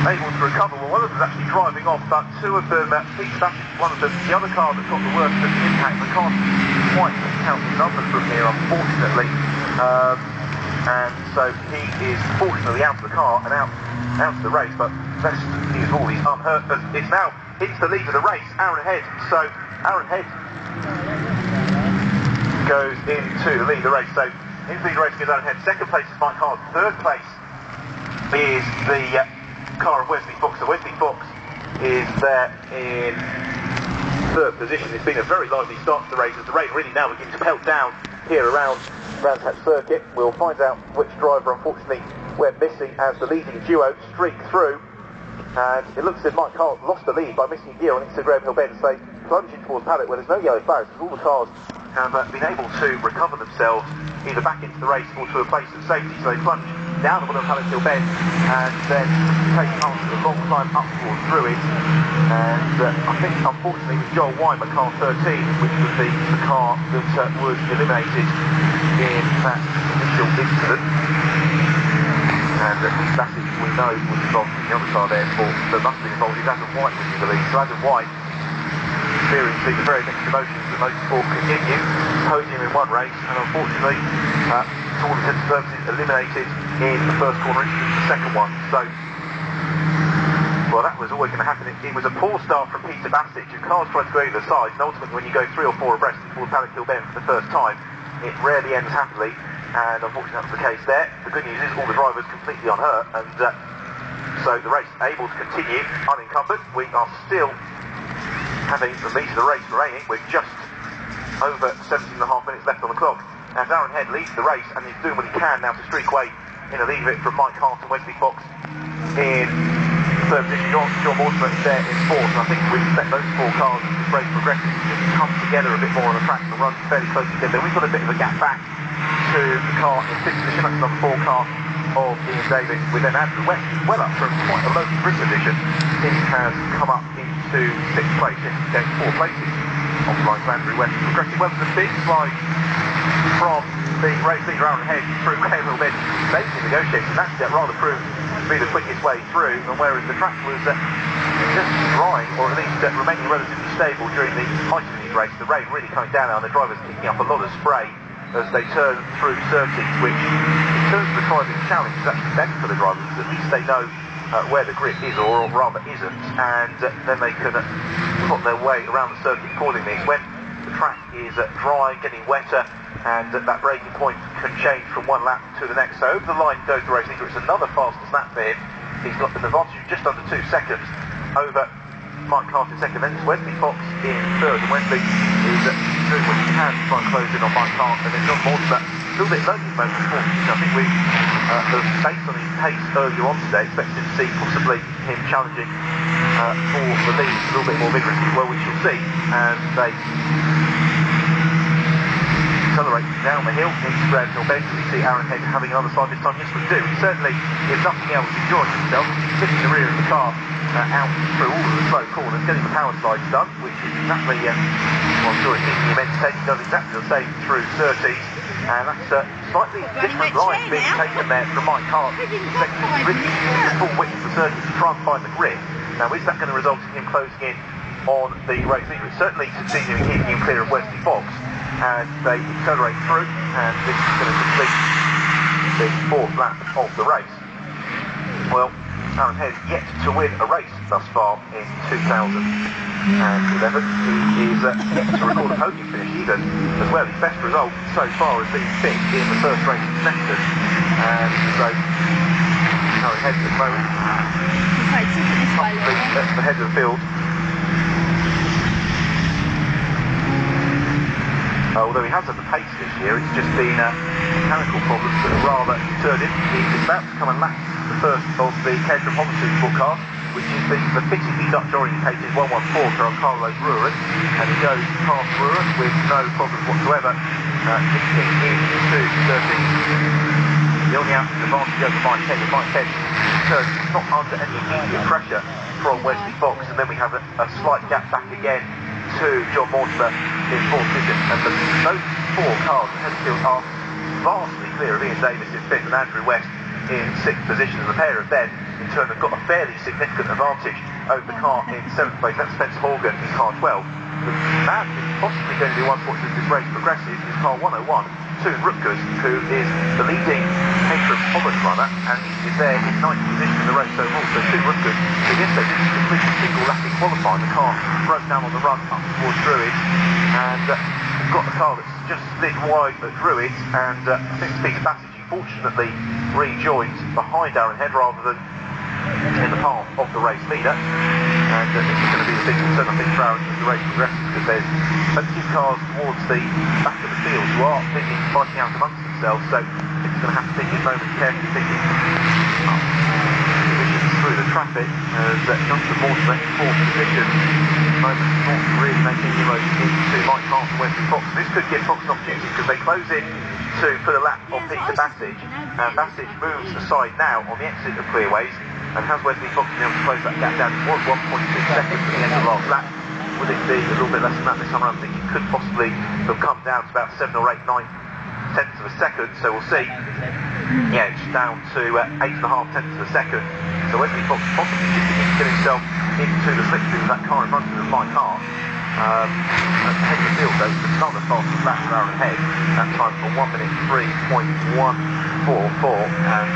able to recover. Well, one of them was actually driving off, but two of them, Peter Bassett, one of them, the other car that got the worst of the impact. I can't quite count the numbers from here, unfortunately. And so he is fortunately out of the car and out of the race, but best news of all, he's unhurt. But it's now into the lead of the race, Aaron Head. So Aaron Head goes into the lead of the race. So into the lead of the race goes Aaron Head. Second place is Mike Hart. Third place is the car of Wesley Fox. So Wesley Fox is there in third position. It's been a very lively start to the race as the rain really now begins to pelt down here around Brands Hatch Circuit. We'll find out which driver unfortunately we're missing as the leading duo streak through, and it looks as if Mike Hart lost the lead by missing a gear on into Graham Hill Bend, so they plunge in towards paddock where there's no yellow flags because all the cars have been able to recover themselves either back into the race or to a place of safety, so they plunge down the bottom of Paddock Hill Bend and then take on a long climb up towards Druid. And I think unfortunately it was Joel Weimer, car 13, which was the car that was eliminated in that initial incident. And Pete Bassett, we know, was involved in the other car there, but must be involved is Adam White, which is the lead. So Adam White experiencing the very mixed emotions that motorsport can give you, podium in one race, and unfortunately, to all intents and purposes, eliminated in the first corner incident, the second one. So, well, that was always going to happen. It was a poor start from Peter Bassett. Your cars tried to go either side, and ultimately, when you go 3 or 4 abreast towards Paddock Hill Bend for the first time, it rarely ends happily, and unfortunately, that was the case there. The good news is all the drivers completely unhurt, and so the race able to continue unencumbered. We are still having the lead of the race remaining. We're just over 17.5 minutes left on the clock as Aaron Head leads the race and is doing what he can now to streak away in a lead of it from Mike Hart and Wesley Fox in third position. John Mortimer is there in fourth, and I think we expect those 4 cars as this race progresses to just come together a bit more on the track and run fairly close together. We've got a bit of a gap back to the car in 6th position. That's number 4 car of Ian Davis, with then Andrew West well up from quite a low grid position. He has come up into 6th place, yes, 4 places on the line to Andrew West. Progressing well to the big slide from the race leader Aaron Head through Graham Hill Bend, basically negotiating. That's rather proved to be the quickest way through, and whereas the track was just drying, or at least remaining relatively stable during the height of the race, the rain really coming down now, and the drivers kicking up a lot of spray as they turn through circuits, which in terms of the driving challenge is actually better for the drivers, because at least they know where the grip is, or rather isn't, and then they can plot their way around the circuit accordingly. It's when the track is dry, getting wetter, and that braking point can change from one lap to the next. So over the line goes the race leader. It's another faster snap for him. He's got an advantage of just under 2 seconds over Mike Hart in second. Then it's Wesley Fox in third, and Wesley is doing what he can to try and close in on Mike Hart. And then John Mortimer, a little bit lonely at the moment, unfortunately. I think we based on his pace earlier on today, expected to see possibly him challenging for the lead a little bit more vigorously. Well, we shall see. And they accelerate down the hill into Graham Hill Bend. We see Aaron Head having another side this time. Yes, we do. He certainly is nothing else enjoying himself. He's sitting in the rear of the car out through all of the slow corners, getting the power slides done, which is exactly, well, I'm sure it's keeping him entertained. He does exactly the same through 30s, and that's a slightly different line being taken there from Mike Hart, expecting to really use the full width of the circuit to try and find the grip. Now, is that going to result in him closing in on the race leader? It's certainly succeeding in keeping him clear of Wesley Fox, and they accelerate through, and this is going to complete the 4th lap of the race. Well, Aaron Head yet to win a race thus far in 2011. He is yet to record a podium finish either as well. His best result so far has been 5th in the first race in Sexton, and so Aaron Head at the moment at the head of the field. Although he has had the pace this year, it's just been mechanical problems that have rather deterred him. He's about to come and lap the first of the caterham Supersport cars, which is the fittingly Dutch orientated 114 for Carlos Ruhren, and he goes past Ruhren with no problems whatsoever, kicking into 13. The only advantage over Mike Head, and Mike Head turns not under any immediate pressure from Wesley Fox, and then we have a slight gap back again to John Mortimer in 4th position, and those 4 cars ahead of the field are vastly clear of Ian Davis in 5th and Andrew West in 6th position, and the pair of them in turn have got a fairly significant advantage over the car in 7th place. That's Spencer Horgan in car 12. The man who's possibly going to be one fortunate as this race progresses is car 101, Toon Rutgers, who is the leading caterham Holland runner, and he is there in 9th position in the race overall. So Toon Rutgers, who yesterday didn't complete a single lap in qualifying, the car broke down on the run up towards Druid, and got the car that's just slid wide at Druid, and I think Peter Bassage fortunately rejoins behind Aaron Head rather than in the path of the race leader, and this is going to be the big concern I think for Aaron as the race progresses, because there's plenty of cars towards the back of the field who are fighting out amongst themselves, so he's going to have to take his moment carefully, picking up positions through the traffic as Jonathan Mortimer in 4th position. Moment not really making inroads into Mike Hart and Wesley Fox. This could give Fox an opportunity because they close in to put a lap on Peter Bassage, and Bassage moves aside now on the exit of Clearways, and has Wesley Fox been able to close that gap down? It was 1.2 seconds at the end of the last lap. Would it be a little bit less than that this time around? I think it could possibly have come down to about 7 or 8, 9 tenths of a second, so we'll see. Yeah, it's down to 8.5 tenths of a second. So Wesley Fox possibly just beginning to get himself into the slipstream of that car in front of him, Mike Hart. At the head of the field though, it's not the fastest lap for Aaron Head. That time for 1 minute 3.144, and